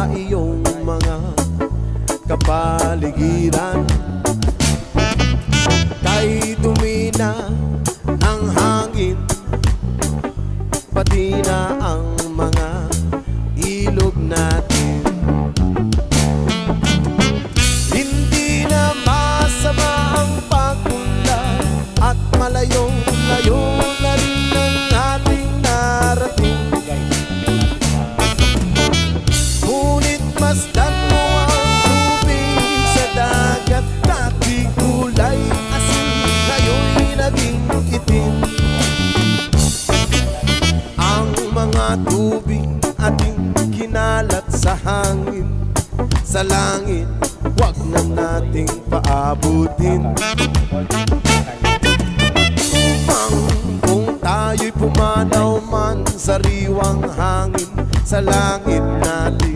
sa iyong mga kapaligiran. Kay dumi na ng hangin, pati na ang mga ilog natin. Hindi na masama ang pag-unlad at malayong-layo na rin ang ating narating. Ngunit masdan mo ang tubig sa dagat, dati kulay asin, ngayon'y naging itim. Ang mga tubig ating kinalat sa hangin, sa langit wag na nating paabutin. Kung tayo'y pumanaw man sa riwang hangin, sa langit natin